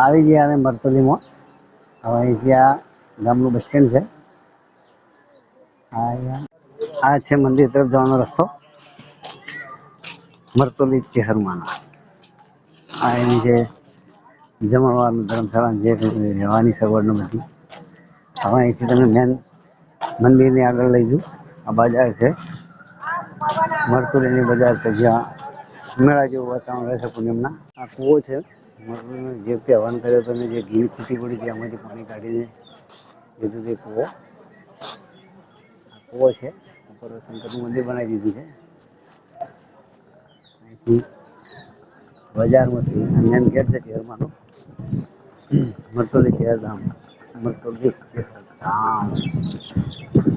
આવી ગયા અમે મરતોલીમાં. હવે અહીંથી આ ગામનું બસ સ્ટેન્ડ છે. આ છે મંદિર તરફ જવાનો રસ્તો, મરતોલી ચેહરમાના. આ એની જે જમણવારનું ધર્મશાળા જે રહેવાની સગવડ નથી. હવે અહીંથી તમે મેન મંદિરની આગળ લઈ જઉં. આ બજાર છે, મરતુલીની બજાર છે, જ્યાં મેળા જેવું વાતાવરણ રહેશે પૂનમના. આ કૂવો છે, જે રીતે હવન કર્યો હતો અને જે ઘી ખૂટી પડી હતી આમાંથી પાણી કાઢીને લીધું તે કૂવો. આ કૂવો છે, ઉપર શંકરનું મંદિર બનાવી દીધું છે. અહીંથી બજારમાંથી મેન ગેટ છે ચેહરમાંનો, મરતોલી ચેહરધામ. મરતોલી ચેહરધામ,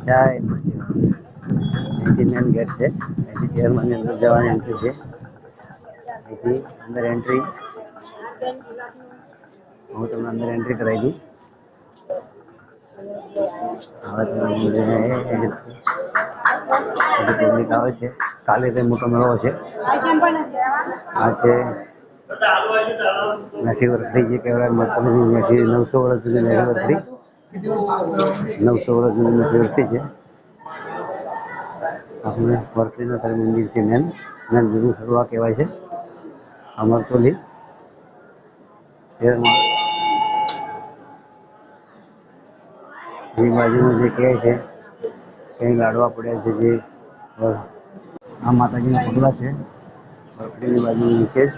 જય મા ચેહર. અહીંથી મેન ગેટ છે, અહીંથી ચેહરમાંની અંદર જવાની એન્ટ્રી છે. અહીંથી અંદર એન્ટ્રી, હું તમને અંદર એન્ટ્રી કરાવી દઉં. હવે પબ્લિક આવે છે. કાલે કઈ મોટો મેળો છે. આ છે મેઠી વરખડી, જે કહેવાય મરતોલીની મેઠી. 900 વર્ષ જૂની મેઠી વરખડી, 900 વર્ષ જૂની મેઠી વરખડી છે. આપણે વરખડીના મંદિર છે મેન જૂનું સડવા કહેવાય છે આ મરતોલી શહેરમાં. એ બાજુમાં જે કહે છે કંઈ લાડવા પડ્યા છે, જે આ માતાજીના પગલા છે. વરખડીની બાજુ નીચે જ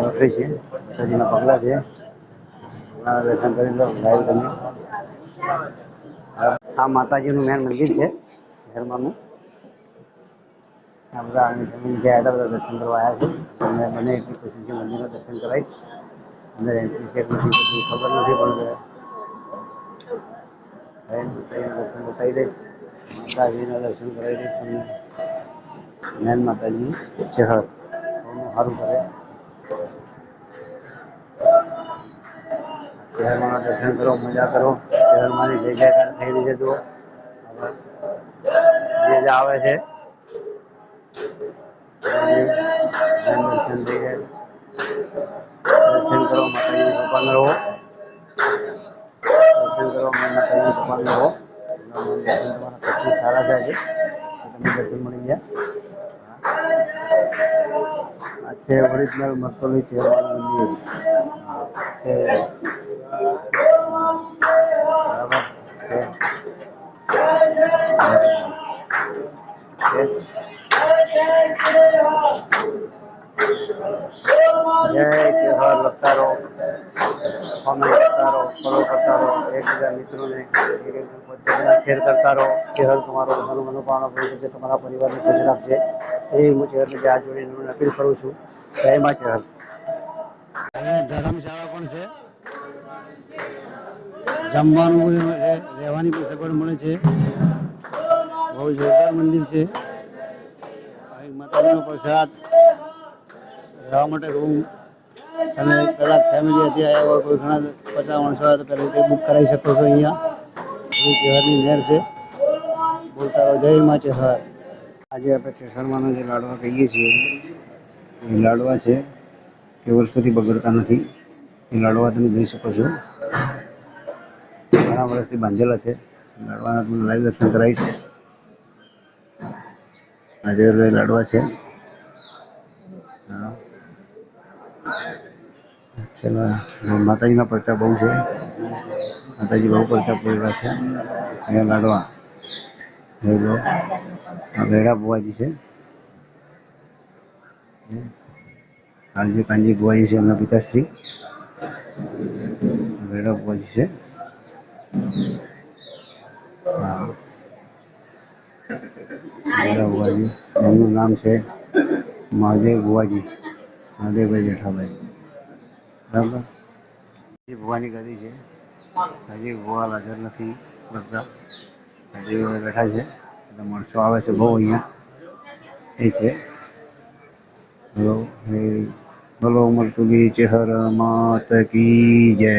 વરખડી છે, માતાજીના પગલા છે. દર્શન કરી લો લાઈવ તમે. આ માતાજીનું મેન મંદિર છે શહેરમાંનું. આ બધા ગયા હતા, બધા દર્શન કરવા આવ્યા છે. તમને બને એટલી કોશિશ છે મંદિરના દર્શન કરાવીશ. અંદર એન્ટ્રી છે નથી ખબર નથી, પણ દર્શન બતાવી દઈશ. માતાજીના દર્શન કરાવી દઈશ તમને. મેન માતાજી ચેહર સારું કરે. ચેહરમાંના દર્શન કરો, મજા કરો. ચેહરમાંની જય જયકાર થઈ રહી છે. જુઓ જે આવે છે દર્શન થઈ જાય. દર્શન કરો, માતાજીની કૃપા મેળવો. દર્શન કરો, માતાજીની કૃપા મેળવો. દર્શન તમારા કિસ્મત સારા છે આજે, તમને દર્શન મળી ગયા. આ છે ઓરિજિનલ મરતોલી ચેહરમાંનું મંદિર. બરાબર જય ચેહર લખતા રહો, કોમેન્ટ કરતા રહો, ફોલો કરતા રહો, એકબીજા મિત્રોને શેર કરતા રહો. ચેહર તમારો બધાનું મનોકામના પૂરી કરશે, તમારા પરિવારને ખુશ રાખશે. એ હું ચેહરને હાથ જોડીને અપીલ કરું છું. જય મા ચેહર. ધર્મશાળા પણ છે, જમવાનું રહેવાની પણ સગવડ મળે છે. બહુ જોરદાર મંદિર છે. માતાજીનો પ્રસાદ, રહેવા માટે રૂમ. તમે કદાચ ફેમિલીથી આવ્યા હોય, કોઈ ઘણા 50 માણસો આવે તો પહેલાં બુક કરાવી શકો છો. અહીંયા ચેહરની નહેર છે. બોલતા રહો જય મા ચેહર. આજે આપણે ચેહરમાંના જે લાડવા કહીએ છીએ એ લાડવા છે કે વર્ષોથી બગડતા નથી. એ લાડવા તમે જોઈ શકો છો, ઘણા વર્ષથી બાંધેલા છે. લાડવાના તમને લાઈવ દર્શન કરાવીશ. આજે લાડવા છે. ચલો, માતાજીના પરચા બહુ છે. માતાજી બહુ પરચા પડેલા છે. અહીંયા લાડવા આ વેડા બુવાજી છે. કાલજી કાનજી બુવાજી છે, એમના પિતાશ્રી. વેડા બુવાજી છે. હા, વેડા બુવાજી. એમનું નામ છે મહાદેવ બુવાજી, મહાદેવભાઈ જેઠાભાઈ. બરાબર. હજી ભુવાની ગાદી છે. હજી ભુવા હાજર નથી બધા, હજી બેઠા છે. બધા માણસો આવે છે બહુ અહીંયા. એ છે બોલો મરતુલી ચેહર માત કી જય.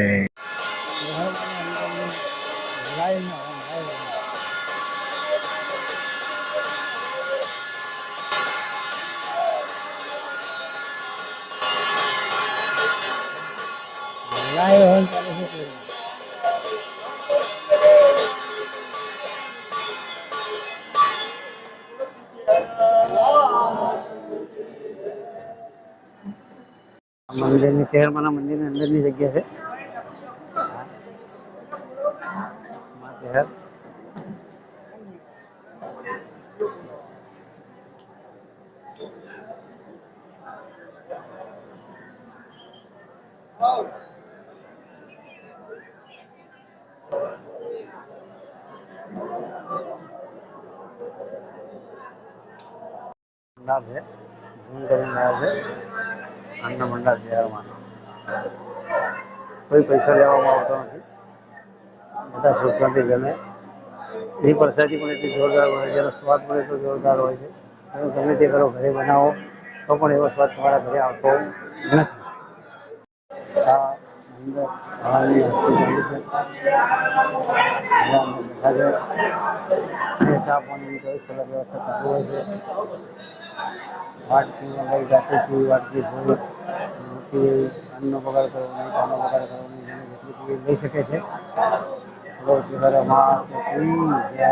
લાઈવ હોલ ચાલે છે. મંદિરની શહેરમાંના મંદિરની અંદરની જગ્યા છે. શહેર ભંડાર છે. ઝૂમ કરીને આવ્યા છે. અન્ન ભંડાર શહેરમાં કોઈ પૈસા લેવામાં આવતો નથી. બધા સુખમાંથી ગમે. એ પ્રસાદી પણ એટલી જોરદાર હોય છે. એનો સ્વાદ પણ એટલો જોરદાર હોય છે. તમે ગમે તે કરો ઘરે બનાવો તો પણ એવો સ્વાદ તમારા ઘરે આવતો નથી. આ અંદર હવાની આરતી ચાલુ છે. ચા પાણીની 24 કલાક વ્યવસ્થા ચાલુ હોય છે. વાટકીમાં લઈ જાતે વાટકી ધોઈ અન્નનો બગાડ કરવો નહીં, ચાનો બગાડ કરવો નહીં. જેને જેટલી પીવી લઈ શકે છે. બોલો શ્રી હરે મહાદેવ કી જય.